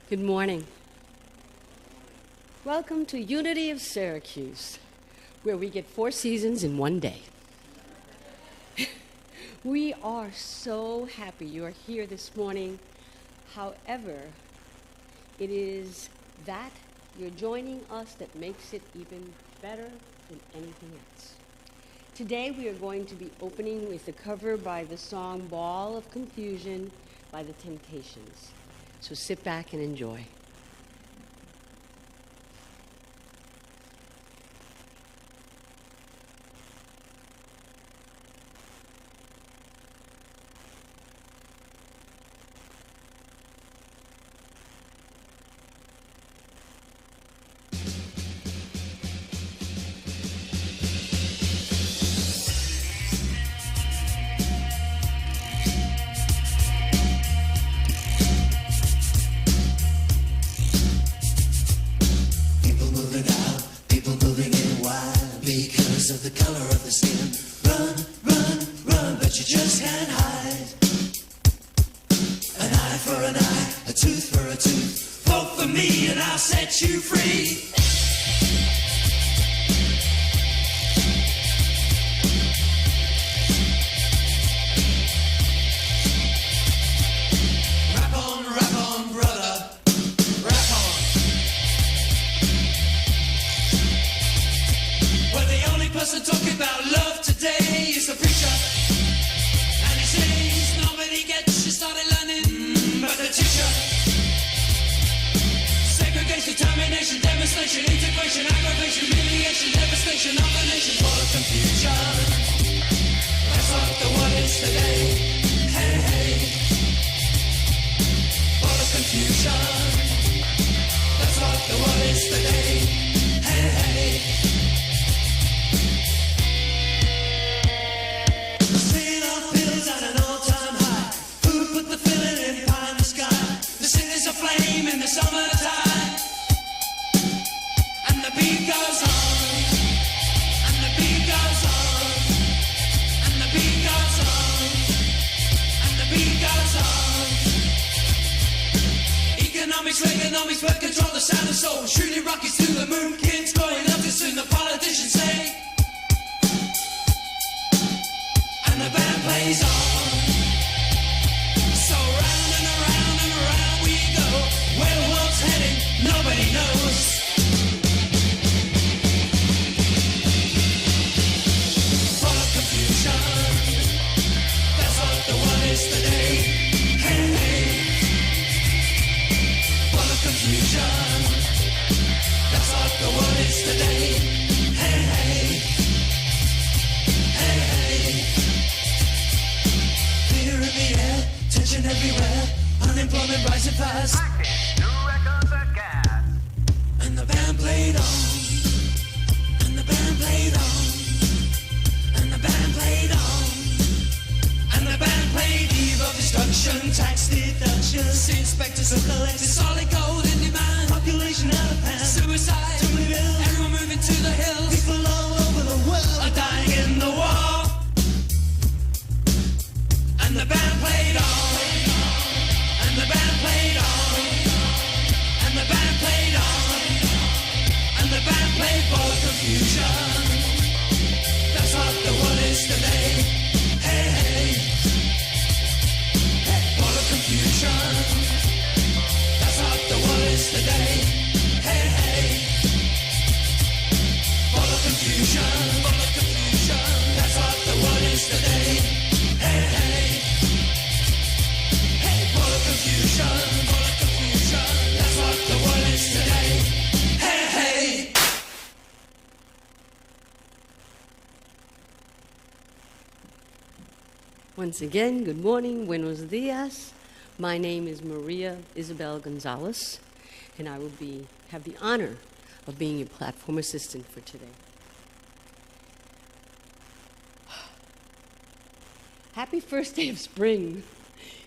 Good morning. Welcome to Unity of Syracuse, where we get 4 seasons in one day. We are so happy you are here this morning. However, it is that you're joining us that makes it even better than anything else. Today we are going to be opening with a cover by the song Ball of Confusion by the Temptations. So sit back and enjoy. Of the color of the skin. Run, run, run, but you just can't hide. An eye for an eye, a tooth for a tooth. Vote for me and I'll set you free. Rap on, brother. Rap on. Person talking about love today is the preacher, and he says nobody gets you started learning but the teacher. Segregation, termination, devastation, integration, aggravation, humiliation, devastation of the nation. What a confusion. That's what the world is today. Hey, hey. What a confusion. That's what the world is today. Hey, hey. In the summertime, and the beat goes on, and the beat goes on, and the beat goes on, and the beat goes on. Economics, Reaganomics, birth control, the sound of soul, shooting rockets to the moon, kids growing up too soon, the politicians say, and the band plays on. So round and around we go. Where the world's heading, nobody knows. fast. Practice, new records are gas. And the band played on. And the band played on. And the band played on. And the band played Eve of Destruction, tax deduction, inspectors of collectors, solid gold in demand, population out of hand, suicide, too many bills, everyone moving to the hills, people all over the world are dying in the war. And the band played on. And the band played on. And the band played on. And the band played for confusion. That's what the world is today. Hey, hey. Hey, for the confusion. That's what the world is today. Hey, hey. For the confusion. For the confusion. That's what the world is today. Hey, hey. Hey, for the confusion. For the confusion. That's what the world is today. Hey, hey. Once again, good morning, buenos dias. My name is Maria Isabel Gonzalez, and I will have the honor of being your platform assistant for today. Happy first day of spring.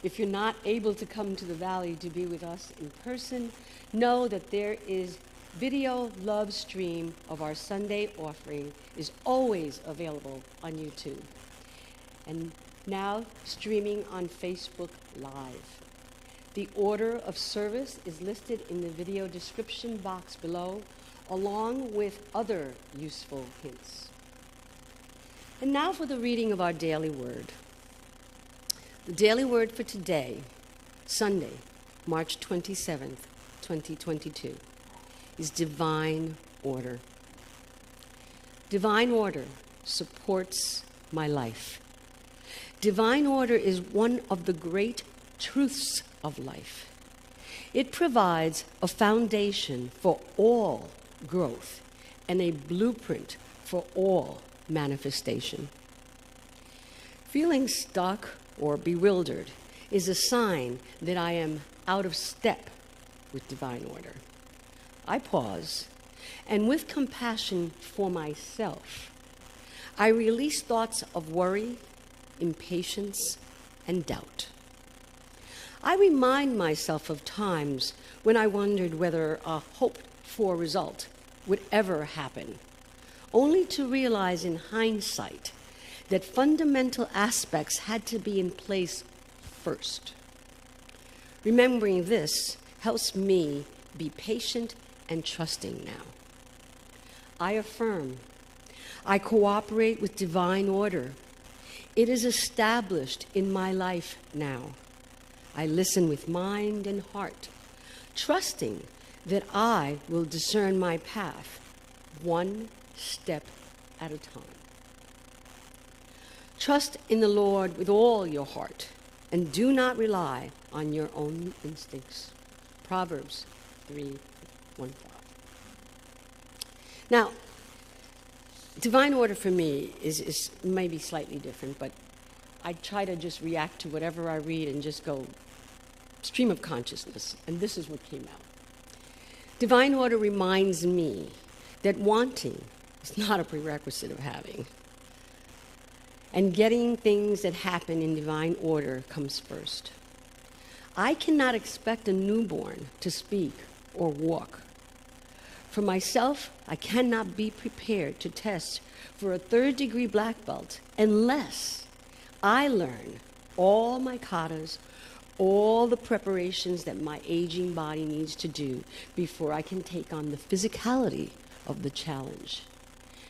If you're not able to come to the Valley to be with us in person, know that there is video love stream of our Sunday offering is always available on YouTube. And now streaming on Facebook Live. The order of service is listed in the video description box below, along with other useful hints. And now for the reading of our daily word. The daily word for today, Sunday, March 27th, 2022, is divine order. Divine order supports my life. Divine order is one of the great truths of life. It provides a foundation for all growth and a blueprint for all manifestation. Feeling stuck or bewildered is a sign that I am out of step with divine order. I pause, and with compassion for myself, I release thoughts of worry, impatience, and doubt. I remind myself of times when I wondered whether a hoped-for result would ever happen, only to realize in hindsight that fundamental aspects had to be in place first. Remembering this helps me be patient and trusting now. I affirm, I cooperate with divine order. It is established in my life now. I listen with mind and heart, trusting that I will discern my path one step at a time. Trust in the Lord with all your heart, and do not rely on your own instincts. Proverbs 3:1-5. Now, divine order for me is maybe slightly different, but I try to just react to whatever I read and just go stream of consciousness, and this is what came out. Divine order reminds me that wanting is not a prerequisite of having, and getting things that happen in divine order comes first. I cannot expect a newborn to speak or walk. For myself, I cannot be prepared to test for a third-degree black belt unless I learn all my katas, all the preparations that my aging body needs to do before I can take on the physicality of the challenge.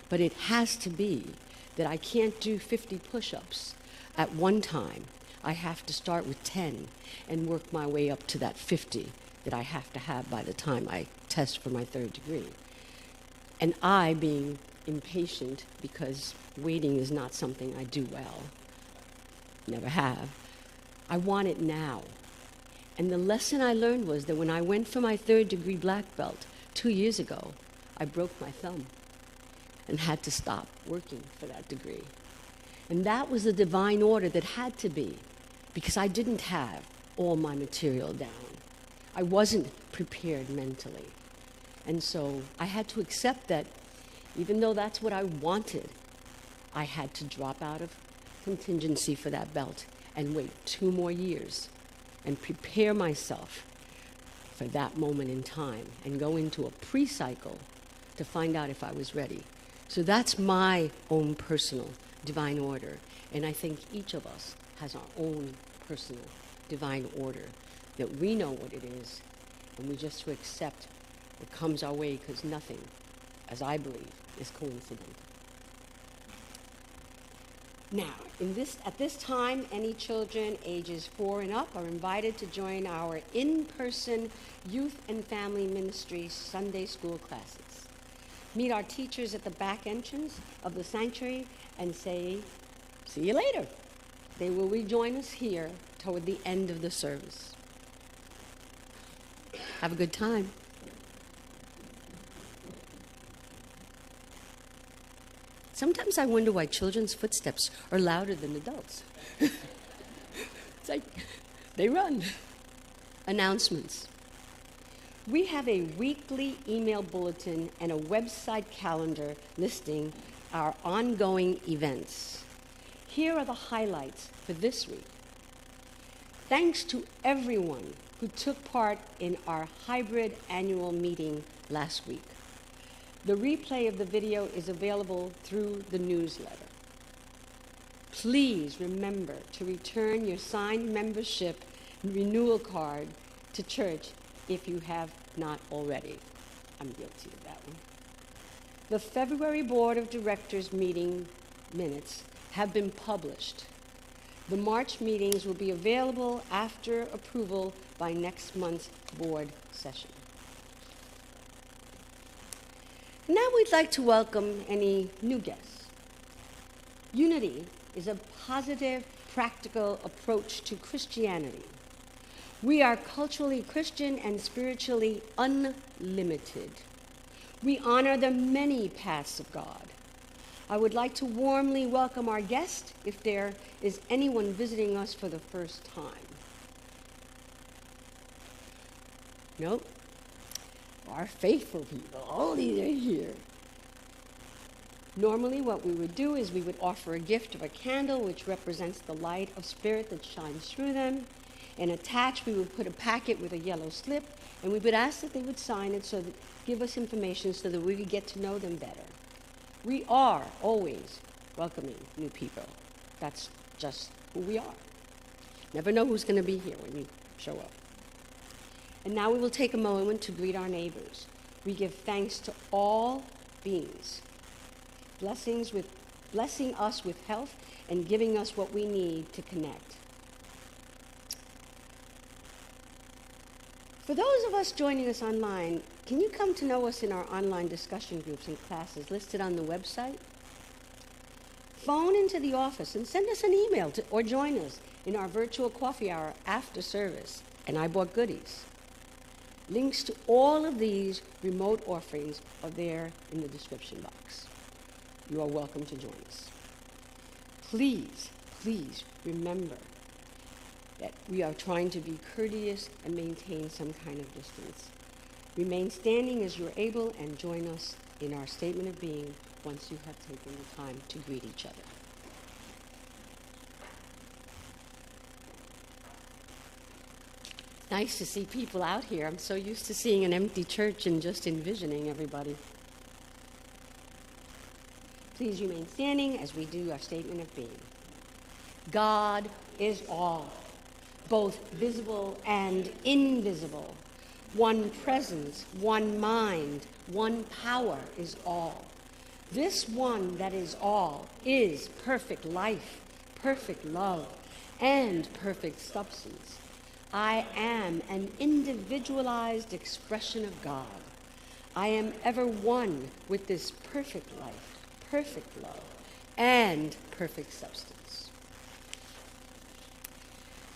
But it has to be that I can't do 50 push-ups at one time. I have to start with 10 and work my way up to that 50 that I have to have by the time I test for my third degree. And I, being impatient because waiting is not something I do well, never have, I want it now. And the lesson I learned was that when I went for my third degree black belt 2 years ago, I broke my thumb and had to stop working for that degree. And that was the divine order that had to be, because I didn't have all my material down. I wasn't prepared mentally. And so I had to accept that even though that's what I wanted, I had to drop out of contingency for that belt and wait 2 more years and prepare myself for that moment in time and go into a pre-cycle to find out if I was ready. So that's my own personal divine order. And I think each of us has our own personal divine order, that we know what it is, and we just to accept what comes our way, because nothing, as I believe, is coincidental. Now, at this time, any children ages 4 and up are invited to join our in-person youth and family ministry Sunday school classes. Meet our teachers at the back entrance of the sanctuary and say, "See you later." They will rejoin us here toward the end of the service. Have a good time. Sometimes I wonder why children's footsteps are louder than adults. It's like they run. Announcements. We have a weekly email bulletin and a website calendar listing our ongoing events. Here are the highlights for this week. Thanks to everyone who took part in our hybrid annual meeting last week. The replay of the video is available through the newsletter. Please remember to return your signed membership renewal card to church if you have not already. I'm guilty of that one. The February Board of Directors meeting minutes have been published. The March meetings will be available after approval by next month's board session. Now we'd like to welcome any new guests. Unity is a positive, practical approach to Christianity. We are culturally Christian and spiritually unlimited. We honor the many paths of God. I would like to warmly welcome our guest if there is anyone visiting us for the first time. Nope. Our faithful people, all these are here. Normally what we would do is we would offer a gift of a candle which represents the light of spirit that shines through them. And attached we would put a packet with a yellow slip, and we would ask that they would sign it so that give us information so that we could get to know them better. We are always welcoming new people. That's just who we are. Never know who's going to be here when you show up. And now we will take a moment to greet our neighbors. We give thanks to all beings, blessing us with health and giving us what we need to connect. For those of us joining us online, can you come to know us in our online discussion groups and classes listed on the website? Phone into the office and send us an email or join us in our virtual coffee hour after service, and I bought goodies. Links to all of these remote offerings are there in the description box. You are welcome to join us. Please, please remember that we are trying to be courteous and maintain some kind of distance. Remain standing as you're able and join us in our statement of being once you have taken the time to greet each other. Nice to see people out here. I'm so used to seeing an empty church and just envisioning everybody. Please remain standing as we do our statement of being. God is all, both visible and invisible. One presence, one mind, one power is all. This one that is all is perfect life, perfect love, and perfect substance. I am an individualized expression of God. I am ever one with this perfect life, perfect love, and perfect substance.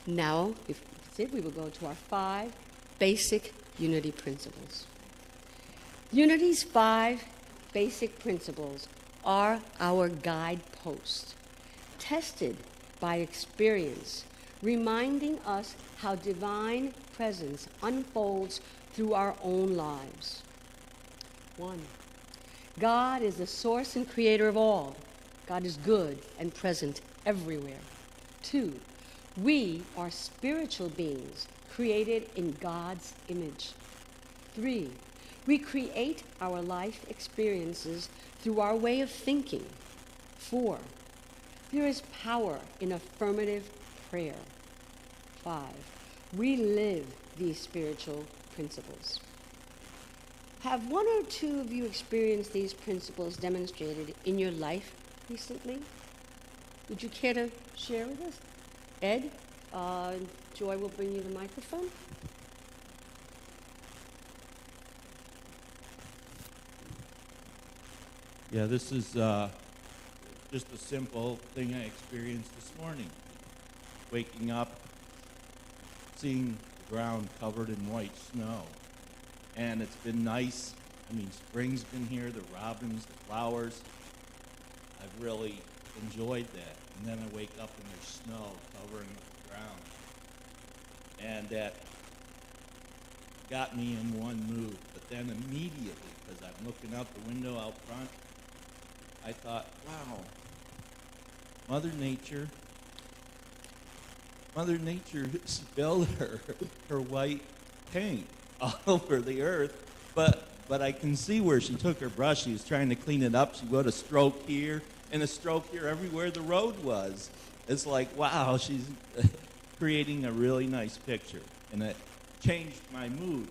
Now, if that's it, we will go to our 5 basic unity principles. Unity's 5 basic principles are our guideposts, tested by experience, reminding us how divine presence unfolds through our own lives. 1. God is the source and creator of all. God is good and present everywhere. 2. We are spiritual beings created in God's image. 3. We create our life experiences through our way of thinking. 4. There is power in affirmative prayer. 5. We live these spiritual principles. Have one or two of you experienced these principles demonstrated in your life recently? Would you care to share with us? Ed, Joy will bring you the microphone. Yeah, this is just a simple thing I experienced this morning. Waking up, seeing the ground covered in white snow. And it's been nice. I mean, spring's been here, the robins, the flowers. I've really enjoyed that. And then I wake up and there's snow covering the ground. And that got me in one mood. But then immediately, because I'm looking out the window out front, I thought, wow, Mother Nature spilled her white paint all over the earth, but I can see where she took her brush. She was trying to clean it up. She put a stroke here and a stroke here everywhere the road was. It's like, wow, she's creating a really nice picture, and it changed my mood.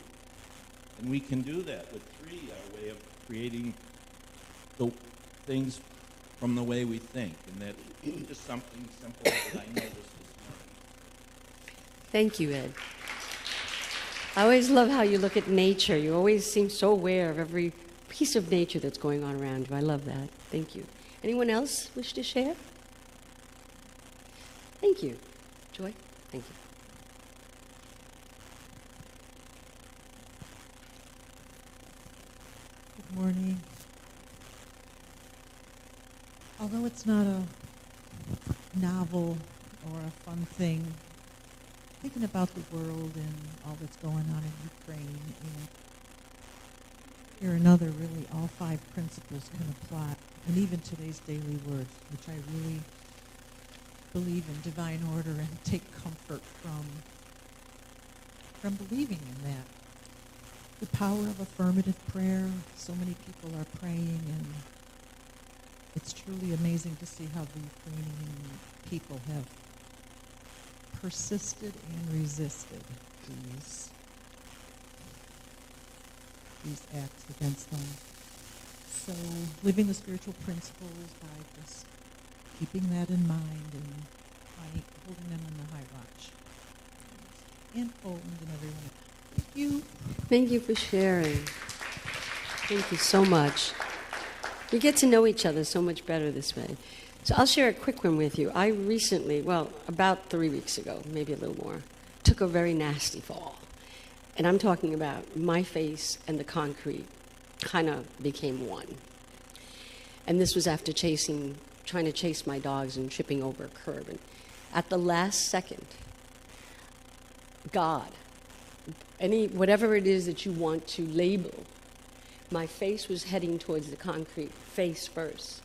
And we can do that with tree, our way of creating the things from the way we think, and that just something simple that I noticed this morning. Thank you, Ed. I always love how you look at nature. You always seem so aware of every piece of nature that's going on around you. I love that. Thank you. Anyone else wish to share? Thank you. Joy? Thank you. Good morning. Although it's not a novel or a fun thing, thinking about the world and all that's going on in Ukraine, and here another, really all 5 principles can apply, and even today's daily words, which I really believe in divine order and take comfort from believing in that. The power of affirmative prayer. So many people are praying, and it's truly amazing to see how the Ukrainian people have persisted and resisted these acts against them. So living the spiritual principles by just keeping that in mind and holding them in the high watch. And Poland and everyone else. Thank you. Thank you for sharing. Thank you so much. We get to know each other so much better this way. So I'll share a quick one with you. I recently, about 3 weeks ago, maybe a little more, took a very nasty fall. And I'm talking about my face and the concrete kind of became one. And this was after trying to chase my dogs and tripping over a curb. And at the last second, God, whatever it is that you want to label, my face was heading towards the concrete, face first.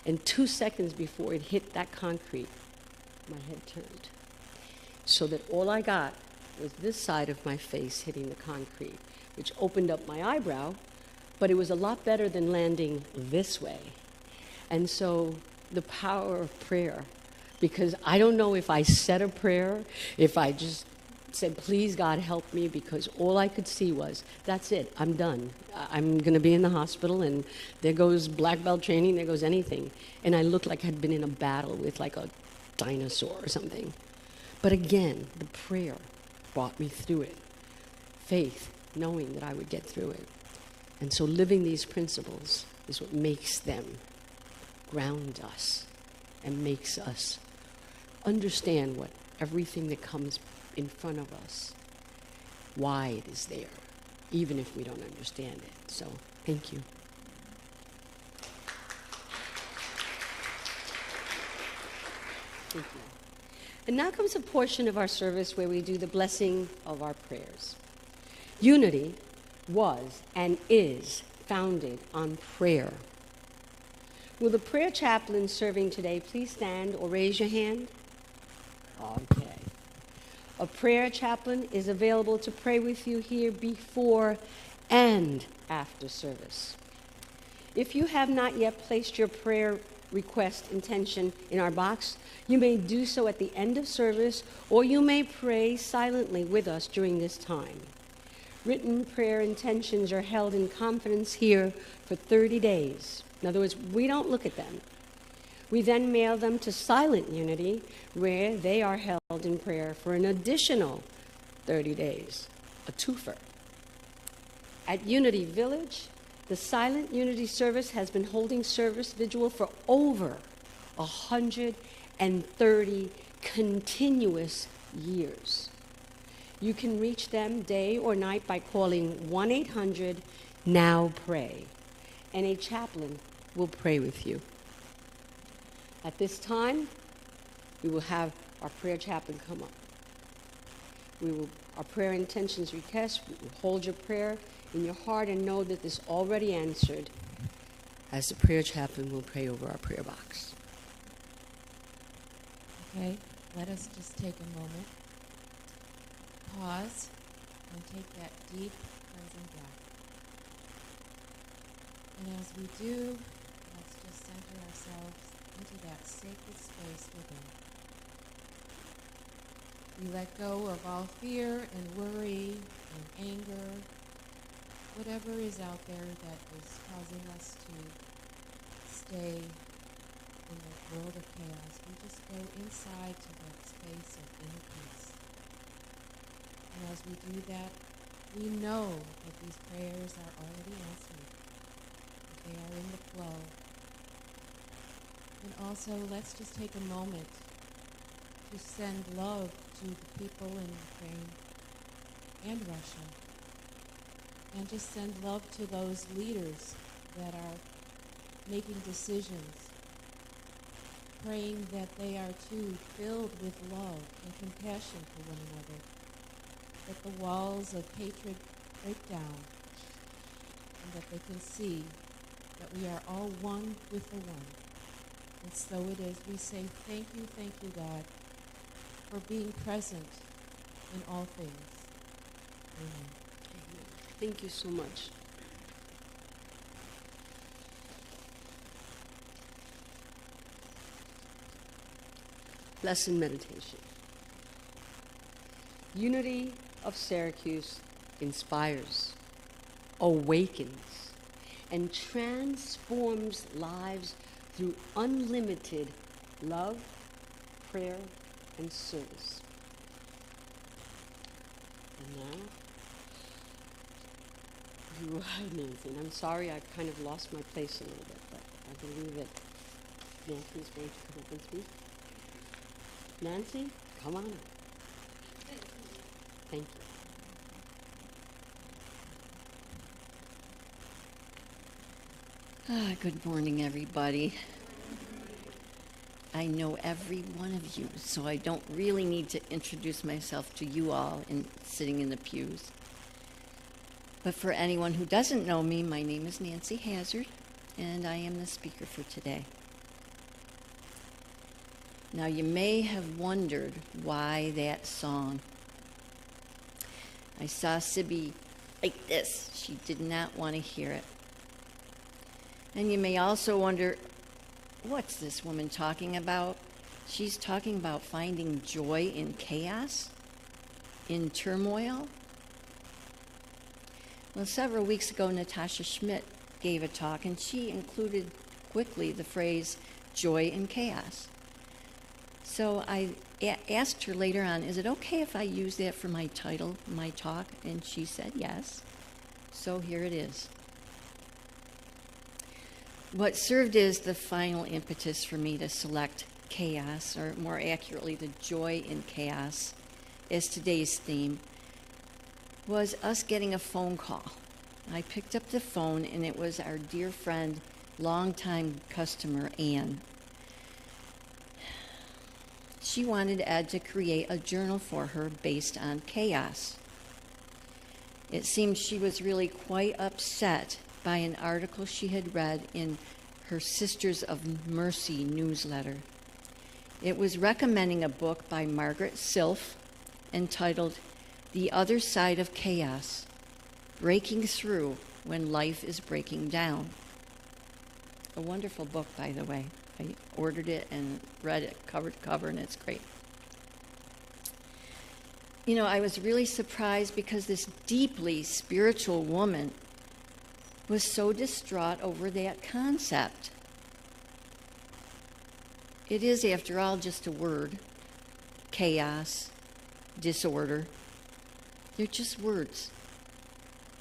And 2 seconds before it hit that concrete, my head turned. So that all I got was this side of my face hitting the concrete, which opened up my eyebrow, but it was a lot better than landing this way. And so the power of prayer, because I don't know if I said a prayer, if I just said, please, God, help me, because all I could see was, that's it, I'm done. I'm going to be in the hospital, and there goes black belt training, there goes anything. And I looked like I'd been in a battle with like a dinosaur or something. But again, the prayer brought me through it. Faith, knowing that I would get through it. And so living these principles is what makes them ground us and makes us understand what everything that comes in front of us, why it is there, even if we don't understand it. So, thank you. Thank you. And now comes a portion of our service where we do the blessing of our prayers. Unity was and is founded on prayer. Will the prayer chaplain serving today please stand or raise your hand? Okay. A prayer chaplain is available to pray with you here before and after service. If you have not yet placed your prayer request intention in our box, you may do so at the end of service, or you may pray silently with us during this time. Written prayer intentions are held in confidence here for 30 days. In other words, we don't look at them. We then mail them to Silent Unity, where they are held in prayer for an additional 30 days, a twofer. At Unity Village, the Silent Unity service has been holding service vigil for over 130 continuous years. You can reach them day or night by calling 1-800-NOW-PRAY, and a chaplain will pray with you. At this time, we will have our prayer chaplain come up. Our prayer intentions request, we will hold your prayer in your heart and know that this already answered, as the prayer chaplain will pray over our prayer box. Okay, let us just take a moment, pause, and take that deep cleansing breath. And as we do, let's just center ourselves into that sacred space within. We let go of all fear and worry and anger, whatever is out there that is causing us to stay in the world of chaos. We just go inside to that space of inner peace. And as we do that, we know that these prayers are already answered, that they are in the flow. And also, let's just take a moment to send love to the people in Ukraine and Russia. And just send love to those leaders that are making decisions, praying that they are too filled with love and compassion for one another, that the walls of hatred break down, and that they can see that we are all one with the one. And so it is. We say, thank you, God, for being present in all things. Amen. Thank you so much. Lesson meditation. Unity of Syracuse inspires, awakens, and transforms lives through unlimited love, prayer, and service. And now, you are Nancy. And I'm sorry I kind of lost my place a little bit, but I believe that Nancy is going to come up and speak. Nancy, come on up. Thank you. Good morning, everybody. I know every one of you, so I don't really need to introduce myself to you all in sitting in the pews. But for anyone who doesn't know me, my name is Nancy Hazzard, and I am the speaker for today. Now, you may have wondered why that song. I saw Sibby like this. She did not want to hear it. And you may also wonder, what's this woman talking about? She's talking about finding joy in chaos, in turmoil. Well, several weeks ago, Natasha Schmidt gave a talk, and she included quickly the phrase joy in chaos. So I asked her later on, is it okay if I use that for my title, my talk? And she said yes. So here it is. What served as the final impetus for me to select chaos, or more accurately, the joy in chaos, as today's theme, was us getting a phone call. I picked up the phone, and it was our dear friend, longtime customer, Ann. She wanted Ed to create a journal for her based on chaos. It seemed she was really quite upset by an article she had read in her Sisters of Mercy newsletter. It was recommending a book by Margaret Silf entitled The Other Side of Chaos, Breaking Through When Life is Breaking Down. A wonderful book, by the way. I ordered it and read it cover to cover, and it's great. You know, I was really surprised because this deeply spiritual woman was so distraught over that concept. It is, after all, just a word. Chaos, disorder. They're just words.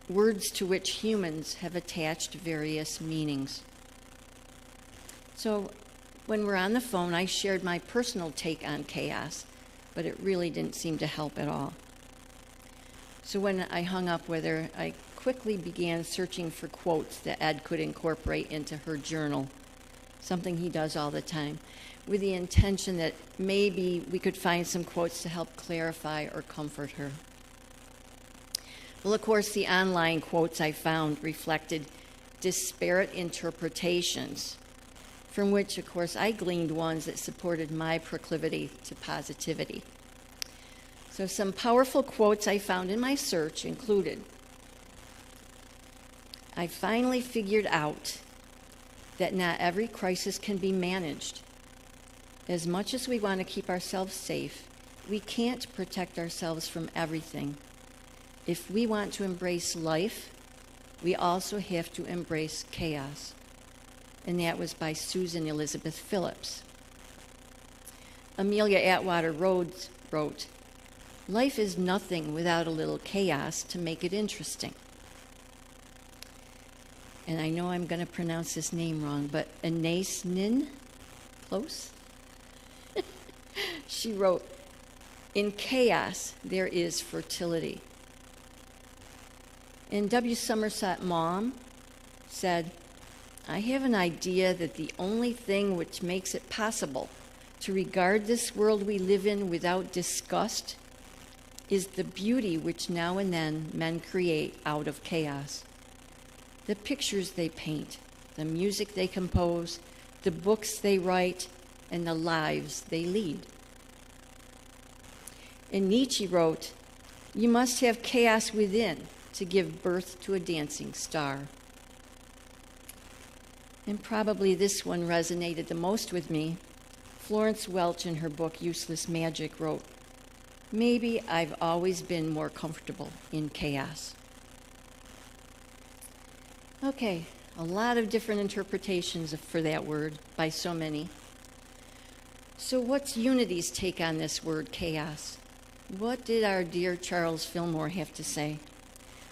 Words to which humans have attached various meanings. So when we're on the phone, I shared my personal take on chaos, but it really didn't seem to help at all. So when I hung up with her, I quickly began searching for quotes that Ed could incorporate into her journal, something he does all the time, with the intention that maybe we could find some quotes to help clarify or comfort her. Well, of course, the online quotes I found reflected disparate interpretations, from which, of course, I gleaned ones that supported my proclivity to positivity. So some powerful quotes I found in my search included, I finally figured out that not every crisis can be managed. As much as we want to keep ourselves safe, we can't protect ourselves from everything. If we want to embrace life, we also have to embrace chaos. And that was by Susan Elizabeth Phillips. Amelia Atwater Rhodes wrote, life is nothing without a little chaos to make it interesting. And I know I'm going to pronounce this name wrong, but Anais Nin, close? She wrote, in chaos there is fertility. And W. Somerset Maugham said, I have an idea that the only thing which makes it possible to regard this world we live in without disgust is the beauty which now and then men create out of chaos. The pictures they paint, the music they compose, the books they write, and the lives they lead. And Nietzsche wrote, you must have chaos within to give birth to a dancing star. And probably this one resonated the most with me. Florence Welch, in her book Useless Magic, wrote, maybe I've always been more comfortable in chaos. Okay, a lot of different interpretations for that word by so many. So what's Unity's take on this word, chaos? What did our dear Charles Fillmore have to say?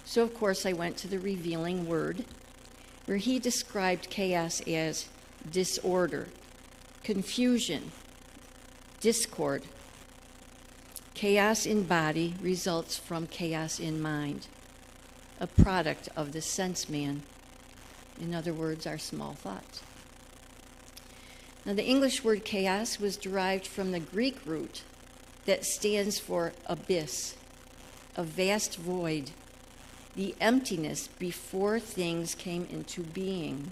So, of course, I went to the revealing word, where he described chaos as disorder, confusion, discord. Chaos in body results from chaos in mind, a product of the sense man. In other words, our small thoughts. Now, the English word chaos was derived from the Greek root that stands for abyss, a vast void, the emptiness before things came into being.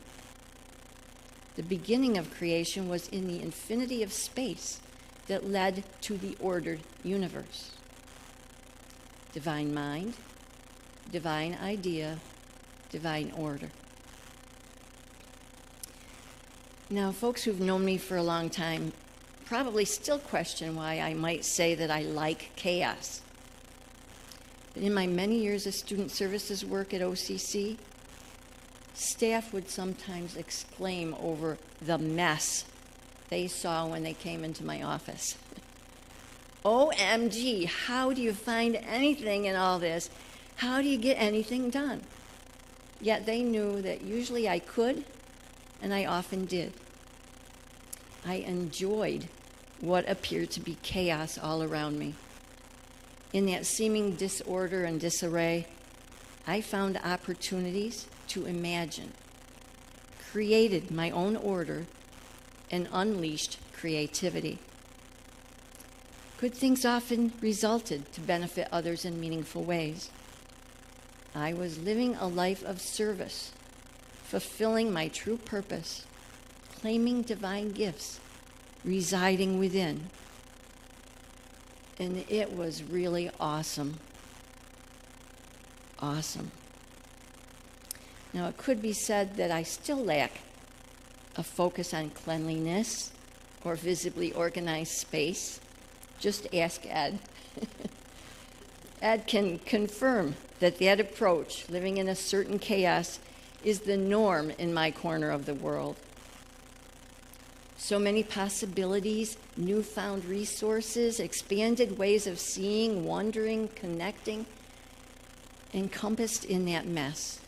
The beginning of creation was in the infinity of space that led to the ordered universe. Divine mind, divine idea, divine order. Now, folks who've known me for a long time probably still question why I might say that I like chaos. But in my many years of student services work at OCC, staff would sometimes exclaim over the mess they saw when they came into my office. OMG, how do you find anything in all this? How do you get anything done? Yet they knew that usually I could, and I often did. I enjoyed what appeared to be chaos all around me. In that seeming disorder and disarray, I found opportunities to imagine, created my own order, and unleashed creativity. Good things often resulted to benefit others in meaningful ways. I was living a life of service, fulfilling my true purpose, claiming divine gifts, residing within. And it was really awesome. Awesome. Now, it could be said that I still lack a focus on cleanliness or visibly organized space. Just ask Ed. Ed can confirm that approach, living in a certain chaos, is the norm in my corner of the world. So many possibilities, newfound resources, expanded ways of seeing, wondering, connecting, encompassed in that mess,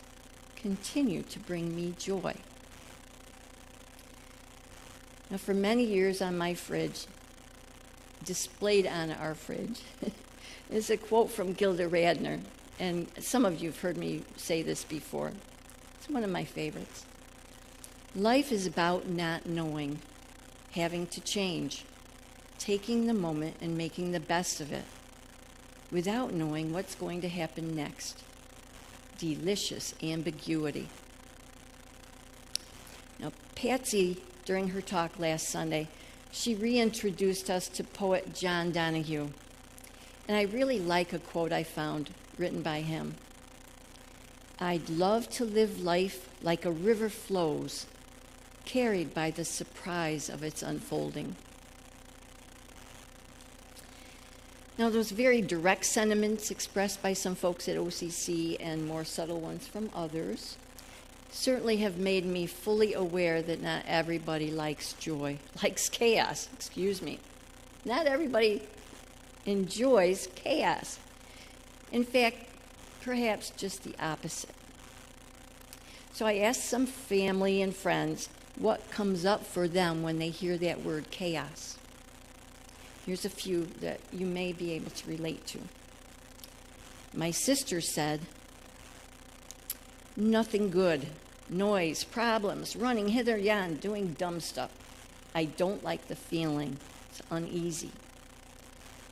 continue to bring me joy. Now, for many years on my fridge, displayed on our fridge, is a quote from Gilda Radner, and some of you have heard me say this before. It's one of my favorites. Life is about not knowing, having to change, taking the moment and making the best of it, without knowing what's going to happen next. Delicious ambiguity. Now, Patsy, during her talk last Sunday, she reintroduced us to poet John Donahue. And I really like a quote I found written by him. I'd love to live life like a river flows, carried by the surprise of its unfolding. Now, those very direct sentiments expressed by some folks at OCC and more subtle ones from others certainly have made me fully aware that not everybody likes joy, likes chaos, Not everybody enjoys chaos. In fact, perhaps just the opposite. So I asked some family and friends what comes up for them when they hear that word chaos. Here's a few that you may be able to relate to. My sister said, nothing good, noise, problems, running hither yon, doing dumb stuff. I don't like the feeling. It's uneasy.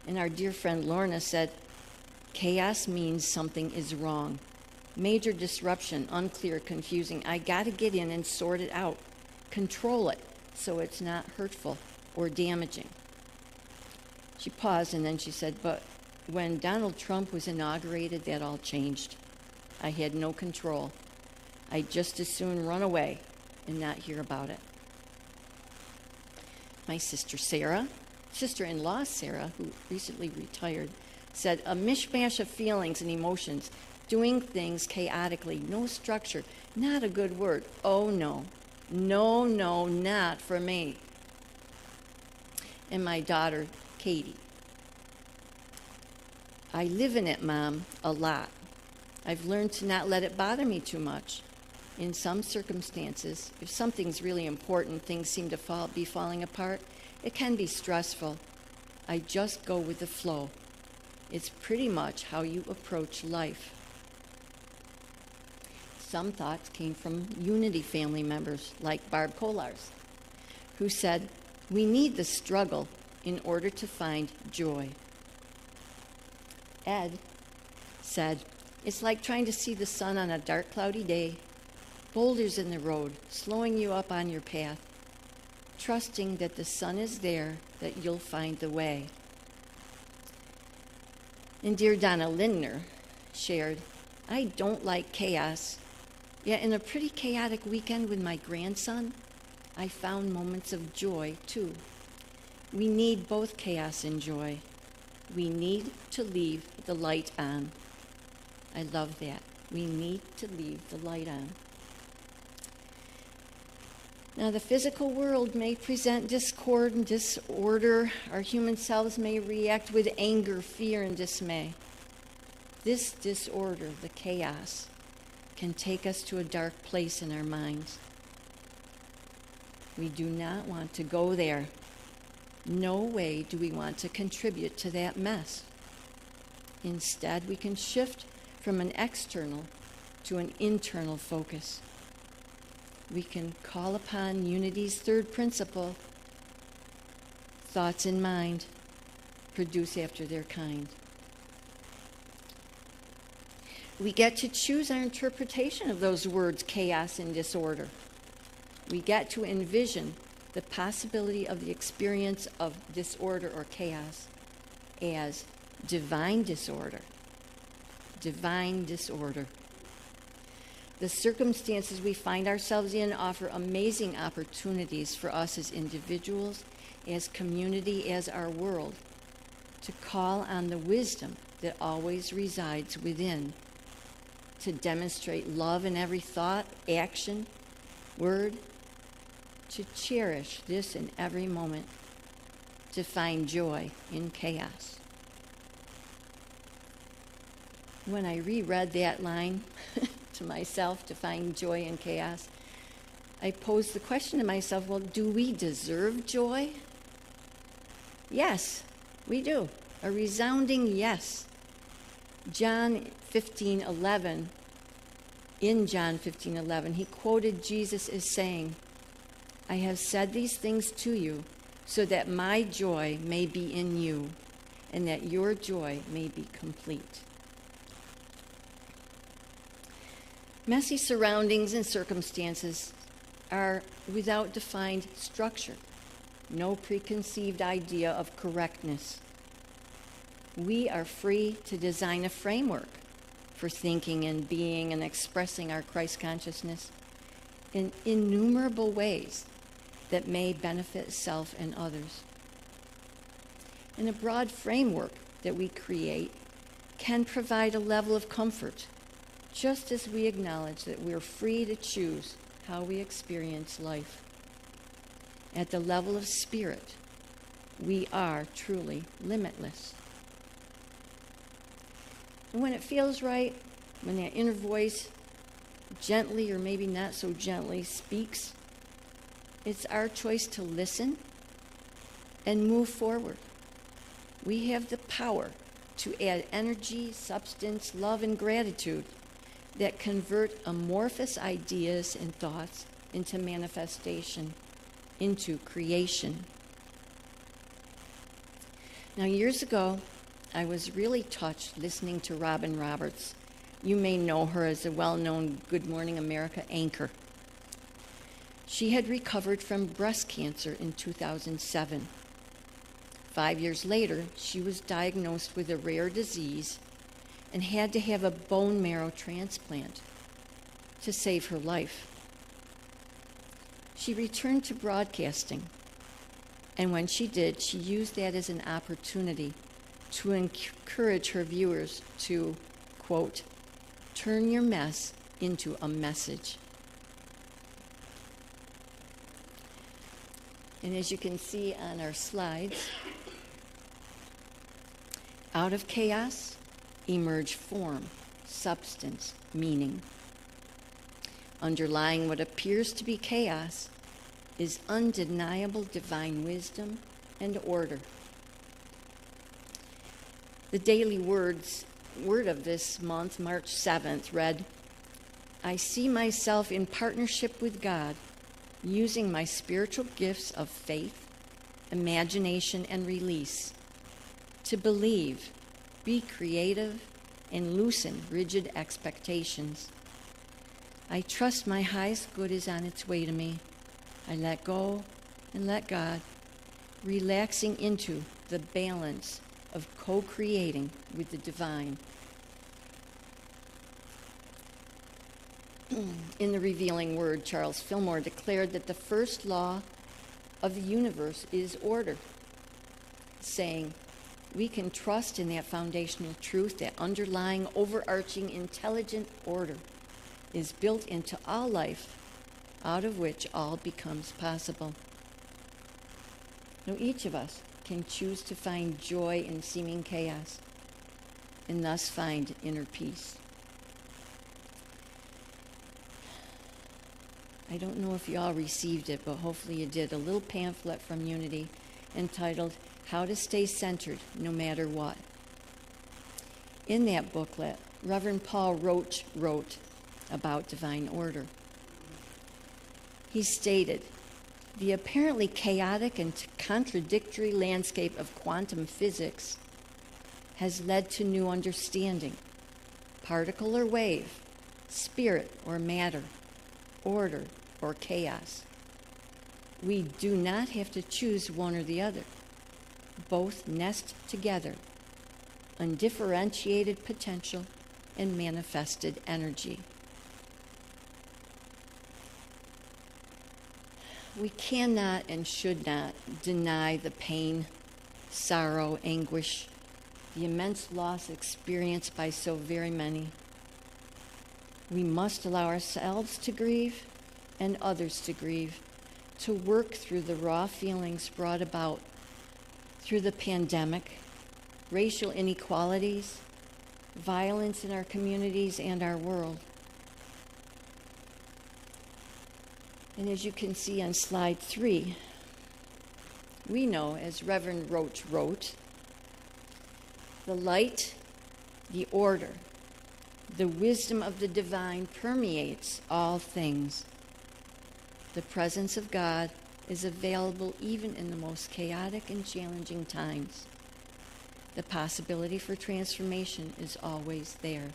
And our dear friend Lorna said, chaos means something is wrong. Major disruption, unclear, confusing. I got to get in and sort it out, control it so it's not hurtful or damaging. She paused and then she said, but when Donald Trump was inaugurated, that all changed. I had no control. I'd just as soon run away and not hear about it. My sister-in-law Sarah, who recently retired, said, a mishmash of feelings and emotions, doing things chaotically, no structure, not a good word. Oh, no, not for me. And my daughter, Katie. I live in it, Mom, a lot. I've learned to not let it bother me too much. In some circumstances, if something's really important, things seem to be falling apart, it can be stressful. I just go with the flow. It's pretty much how you approach life. Some thoughts came from Unity family members like Barb Kolars, who said, we need the struggle in order to find joy. Ed said, it's like trying to see the sun on a dark, cloudy day, boulders in the road, slowing you up on your path, trusting that the sun is there, that you'll find the way. And dear Donna Lindner shared, I don't like chaos, yet in a pretty chaotic weekend with my grandson, I found moments of joy too. We need both chaos and joy. We need to leave the light on. I love that. We need to leave the light on. Now, the physical world may present discord and disorder. Our human selves may react with anger, fear, and dismay. This disorder, the chaos, can take us to a dark place in our minds. We do not want to go there. No way do we want to contribute to that mess. Instead, we can shift from an external to an internal focus. We can call upon Unity's third principle, thoughts in mind, produce after their kind. We get to choose our interpretation of those words, chaos and disorder. We get to envision the possibility of the experience of disorder or chaos as divine disorder. Divine disorder. The circumstances we find ourselves in offer amazing opportunities for us as individuals, as community, as our world, to call on the wisdom that always resides within, to demonstrate love in every thought, action, word, to cherish this in every moment, to find joy in chaos. When I reread that line to myself, to find joy in chaos, I posed the question to myself, well, do we deserve joy? Yes, we do. A resounding yes. John 15:11, in John 15:11, he quoted Jesus as saying, I have said these things to you so that my joy may be in you and that your joy may be complete. Messy surroundings and circumstances are without defined structure, no preconceived idea of correctness. We are free to design a framework for thinking and being and expressing our Christ consciousness in innumerable ways that may benefit self and others. And a broad framework that we create can provide a level of comfort, just as we acknowledge that we're free to choose how we experience life. At the level of spirit, we are truly limitless. And when it feels right, when that inner voice gently or maybe not so gently speaks, it's our choice to listen and move forward. We have the power to add energy, substance, love, and gratitude that convert amorphous ideas and thoughts into manifestation, into creation. Now, years ago, I was really touched listening to Robin Roberts. You may know her as a well-known Good Morning America anchor. She had recovered from breast cancer in 2007. 5 years later, she was diagnosed with a rare disease and had to have a bone marrow transplant to save her life. She returned to broadcasting, and when she did, she used that as an opportunity to encourage her viewers to, quote, turn your mess into a message. And as you can see on our slides, out of chaos emerge form, substance, meaning. Underlying what appears to be chaos is undeniable divine wisdom and order. The daily word of this month, March 7th, read, I see myself in partnership with God, using my spiritual gifts of faith, imagination, and release to believe, be creative, and loosen rigid expectations. I trust my highest good is on its way to me. I let go and let God, relaxing into the balance of co-creating with the divine. In the revealing word, Charles Fillmore declared that the first law of the universe is order, saying, we can trust in that foundational truth, that underlying, overarching, intelligent order is built into all life, out of which all becomes possible. Now, each of us can choose to find joy in seeming chaos and thus find inner peace. I don't know if you all received it, but hopefully you did. A little pamphlet from Unity entitled, How to Stay Centered No Matter What. In that booklet, Reverend Paul Roach wrote about divine order. He stated, The apparently chaotic and contradictory landscape of quantum physics has led to new understanding. Particle or wave, spirit or matter, order or chaos. We do not have to choose one or the other. Both nest together, undifferentiated potential and manifested energy. We cannot and should not deny the pain, sorrow, anguish, the immense loss experienced by so very many. We must allow ourselves to grieve and others to grieve, to work through the raw feelings brought about through the pandemic, racial inequalities, violence in our communities and our world. And as you can see on slide 3, we know, as Reverend Roach wrote, the light, the order, the wisdom of the divine permeates all things. The presence of God is available even in the most chaotic and challenging times. The possibility for transformation is always there.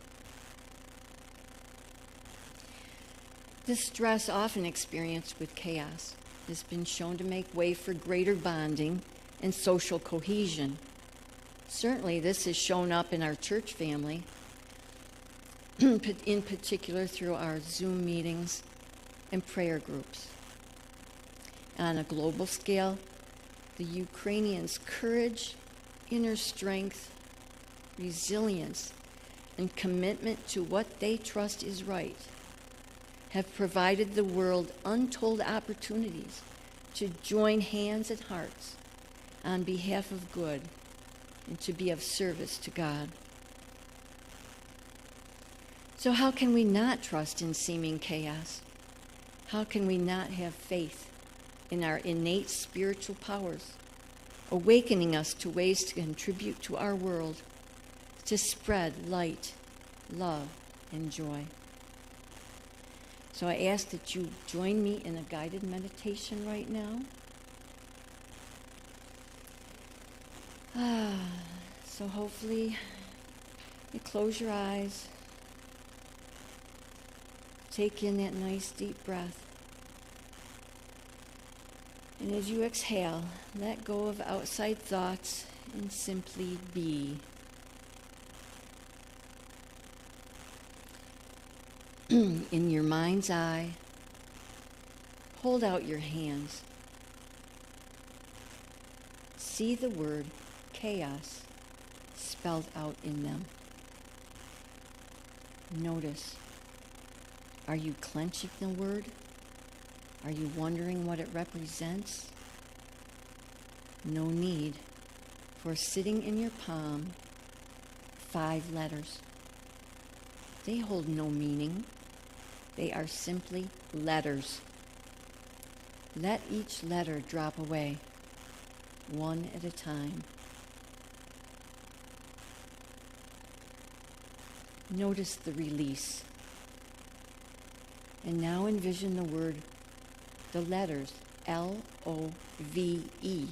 The stress often experienced with chaos has been shown to make way for greater bonding and social cohesion. Certainly, this has shown up in our church family, in particular through our Zoom meetings and prayer groups. On a global scale, the Ukrainians' courage, inner strength, resilience, and commitment to what they trust is right have provided the world untold opportunities to join hands and hearts on behalf of good and to be of service to God. So how can we not trust in seeming chaos? How can we not have faith in our innate spiritual powers, awakening us to ways to contribute to our world, to spread light, love, and joy? So I ask that you join me in a guided meditation right now. So hopefully you close your eyes, take in that nice deep breath, and as you exhale, let go of outside thoughts and simply be. In your mind's eye, hold out your hands. See the word chaos spelled out in them. Notice, are you clenching the word? Are you wondering what it represents? No need, for sitting in your palm, 5 letters. They hold no meaning. They are simply letters. Let each letter drop away, one at a time. Notice the release. And now envision the letters L-O-V-E,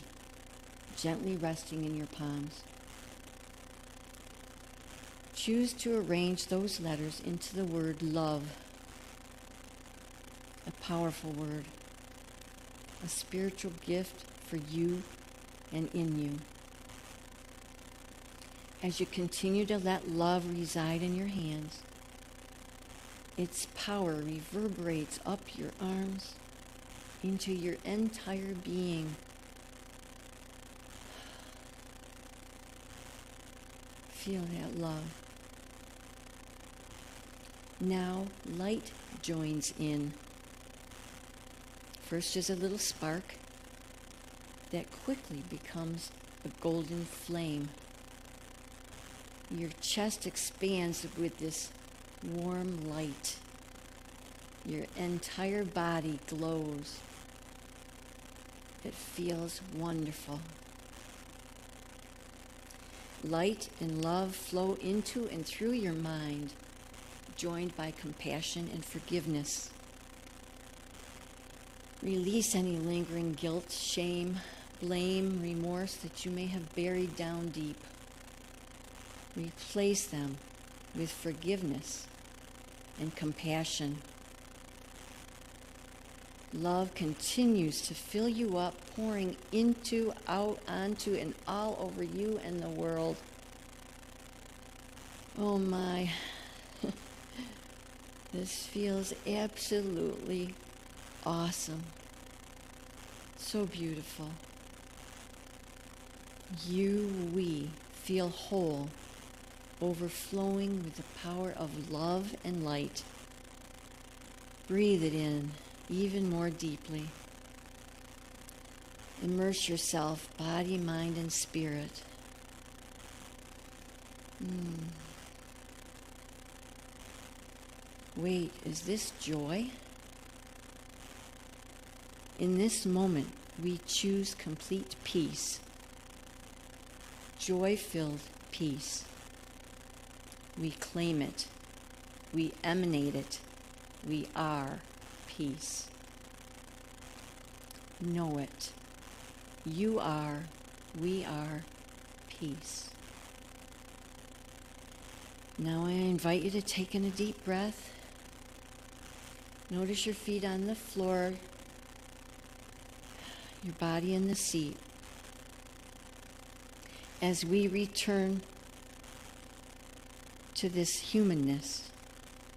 gently resting in your palms. Choose to arrange those letters into the word love, a powerful word, a spiritual gift for you and in you. As you continue to let love reside in your hands, its power reverberates up your arms into your entire being. Feel that love. Now light joins in. First is a little spark that quickly becomes a golden flame. Your chest expands with this warm light. Your entire body glows. It feels wonderful. Light and love flow into and through your mind, joined by compassion and forgiveness. Release any lingering guilt, shame, blame, remorse that you may have buried down deep. Replace them with forgiveness and compassion. Love continues to fill you up, pouring into, out, onto, and all over you and the world. Oh my, this feels absolutely awesome. So beautiful. We feel whole, overflowing with the power of love and light. Breathe it in even more deeply. Immerse yourself, body, mind, and spirit. Wait, is this joy? In this moment, we choose complete peace. Joy-filled peace. We claim it. We emanate it. We are peace. Know it. You are, we are peace. Now I invite you to take in a deep breath. Notice your feet on the floor, your body in the seat. As we return to this humanness,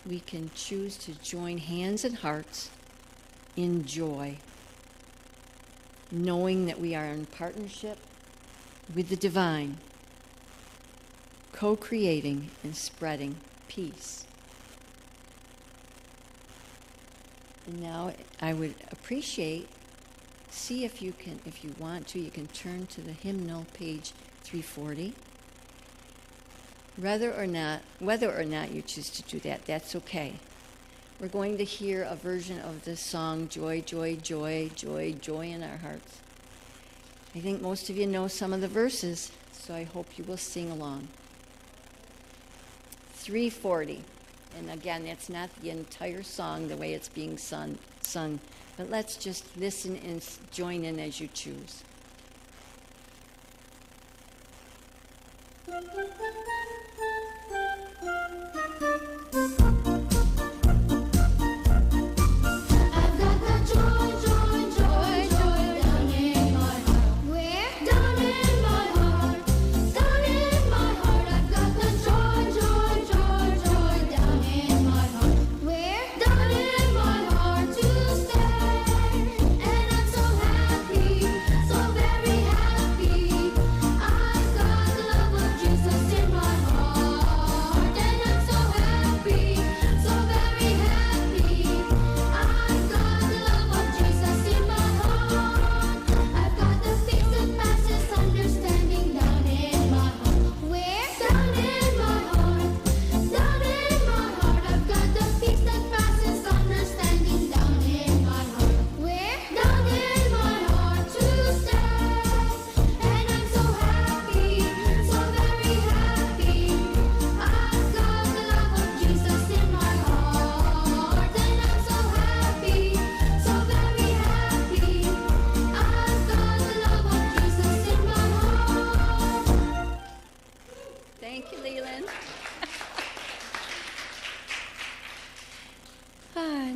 we can choose to join hands and hearts in joy, knowing that we are in partnership with the divine, co-creating and spreading peace. And now I would appreciate, see if you can, if you want to, you can turn to the hymnal, page 340. Whether or not you choose to do that, that's okay. We're going to hear a version of this song, Joy, Joy, Joy, Joy, Joy in Our Hearts. I think most of you know some of the verses, so I hope you will sing along. 340. And again, that's not the entire song the way it's being sung, but let's just listen and join in as you choose.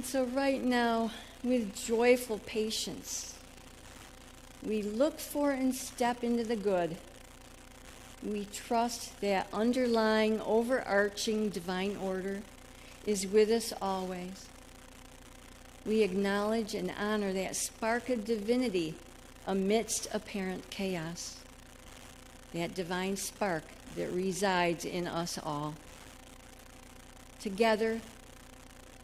So right now, with joyful patience, we look for and step into the good. We trust that underlying, overarching divine order is with us always. We acknowledge and honor that spark of divinity amidst apparent chaos, that divine spark that resides in us all. Together,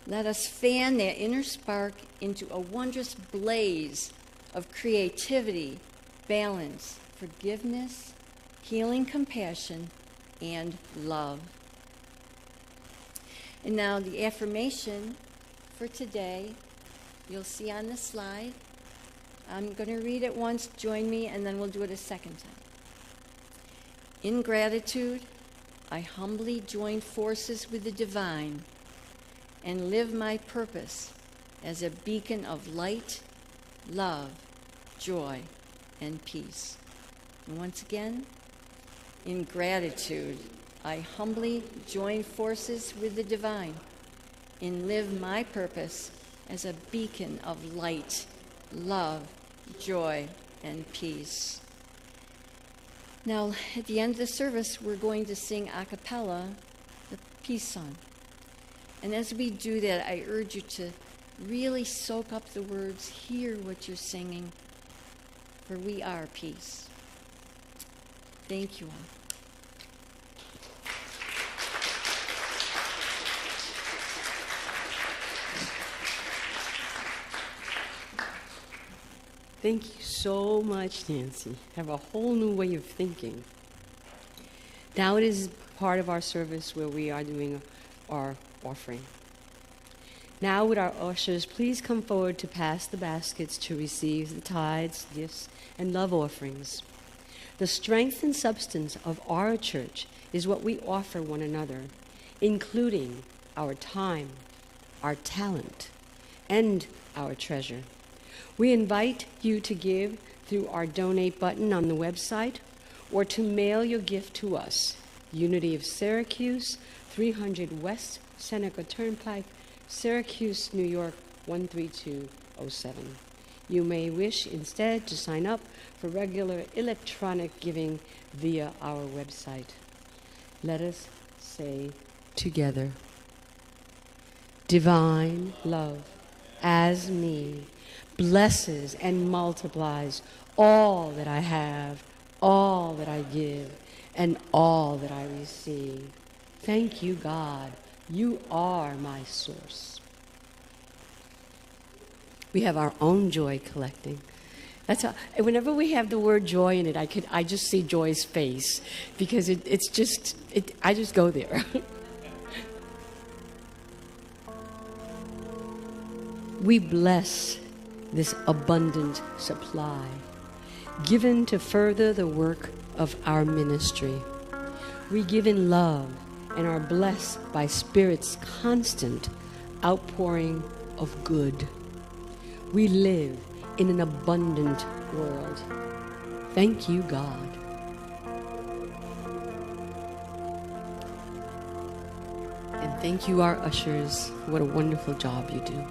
let us fan that inner spark into a wondrous blaze of creativity, balance, forgiveness, healing, compassion, and love. And now the affirmation for today, you'll see on the slide. I'm going to read it once, join me, and then we'll do it a second time. In gratitude, I humbly join forces with the divine and live my purpose as a beacon of light love, joy, and peace. And once again, in gratitude, I humbly join forces with the divine and live my purpose as a beacon of light, love, joy, and peace. Now, at the end of the service, we're going to sing a cappella, the peace song. And as we do that, I urge you to really soak up the words, hear what you're singing, for we are peace. Thank you all. Thank you so much, Nancy. Have a whole new way of thinking. Now it is part of our service where we are doing our offering. Now would our ushers please come forward to pass the baskets to receive the tithes, gifts, and love offerings. The strength and substance of our church is what we offer one another, including our time, our talent, and our treasure. We invite you to give through our donate button on the website or to mail your gift to us. Unity of Syracuse, 300 West Seneca Turnpike, Syracuse, New York, 13207. You may wish instead to sign up for regular electronic giving via our website. Let us say together, divine love as me blesses and multiplies all that I have, all that I give, and all that I receive. Thank you, God. You are my source. We have our own joy collecting. That's how, whenever we have the word joy in it, I just see Joy's face because I just go there. We bless this abundant supply given to further the work of our ministry. We give in love and are blessed by Spirit's constant outpouring of good. We live in an abundant world. Thank you, God. And thank you, our ushers. What a wonderful job you do.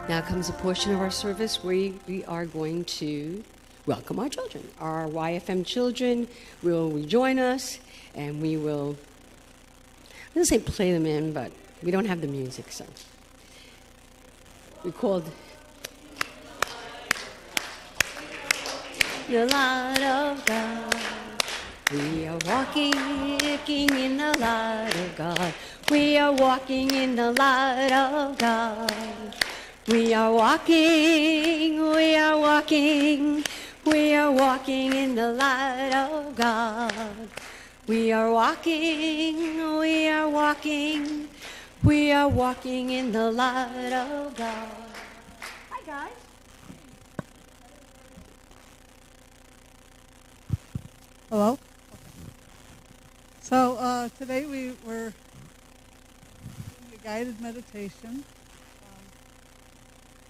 Now comes a portion of our service where we are going to welcome our children. Our YFM children will rejoin us, and we will, I'm going to say play them in, but we don't have the music, so. We called the light of God. We are walking in the light of God. We are walking in the light of God. We are walking, we are walking, we are walking in the light of God. We are walking, we are walking, we are walking in the light of God. Hi, guys. Hello? Okay. So today we were doing a guided meditation.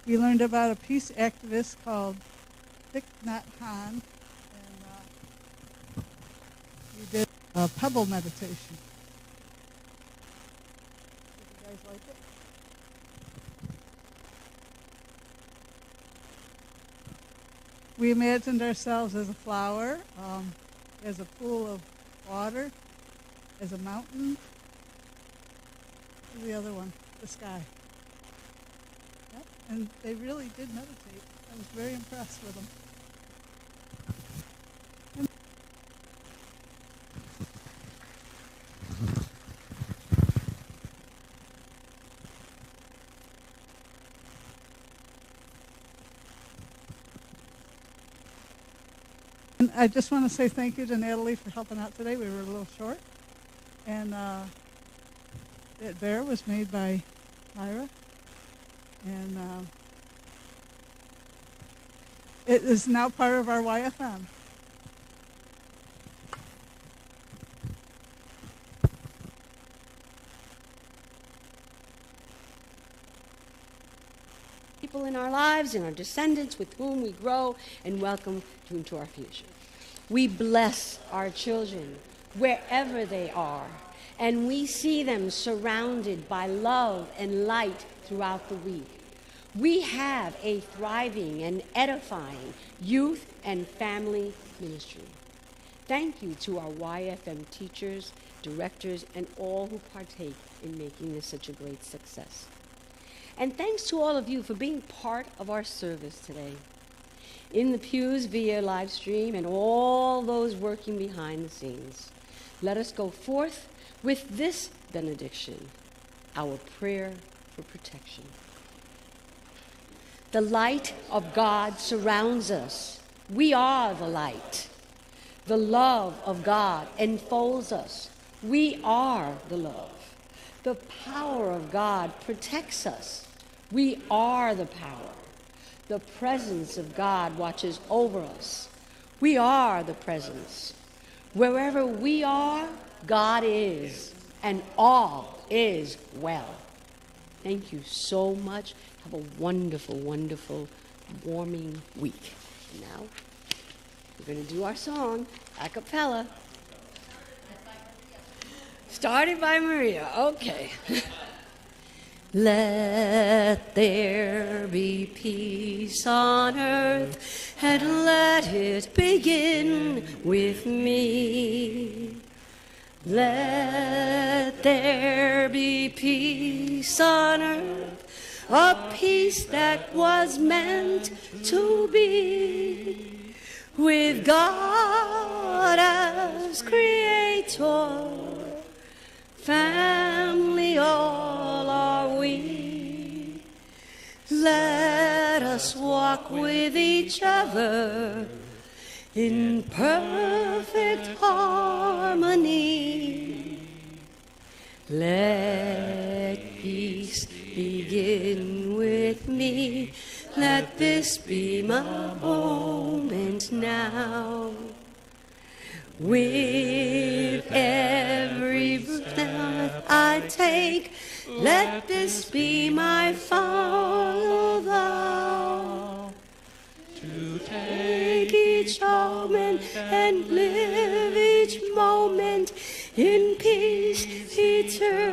We learned about a peace activist called Thich Nhat Hanh, and we did a pebble meditation. Did you guys like it? We imagined ourselves as a flower, as a pool of water, as a mountain. What's the other one? The sky. Yep. And they really did meditate. I was very impressed with them. And I just want to say thank you to Natalie for helping out today. We were a little short. And that bear was made by Myra. And it is now part of our YFM. people in our lives and our descendants with whom we grow and welcome into our future. We bless our children wherever they are, and we see them surrounded by love and light throughout the week. We have a thriving and edifying youth and family ministry. Thank you to our YFM teachers, directors, and all who partake in making this such a great success. And thanks to all of you for being part of our service today. In the pews via live stream and all those working behind the scenes, let us go forth with this benediction, our prayer for protection. The light of God surrounds us. We are the light. The love of God enfolds us. We are the love. The power of God protects us. We are the power. The presence of God watches over us. We are the presence. Wherever we are, God is, and all is well. Thank you so much. Have a wonderful, wonderful, warming week. And now, we're going to do our song a cappella. Started by Maria. Okay. Let there be peace on earth, and let it begin with me. Let there be peace on earth, a peace that was meant to be, with God as creator, family all are we. Let us walk with each other in perfect harmony. Let peace begin with me. Let this be my moment now. With every breath I take, let this be my final vow. To take each moment and live each moment in peace eternally.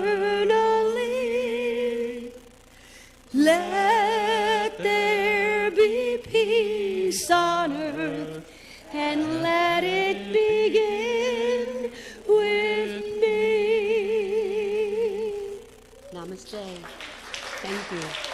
Let there be peace on earth, and let it begin with me. Namaste. Thank you.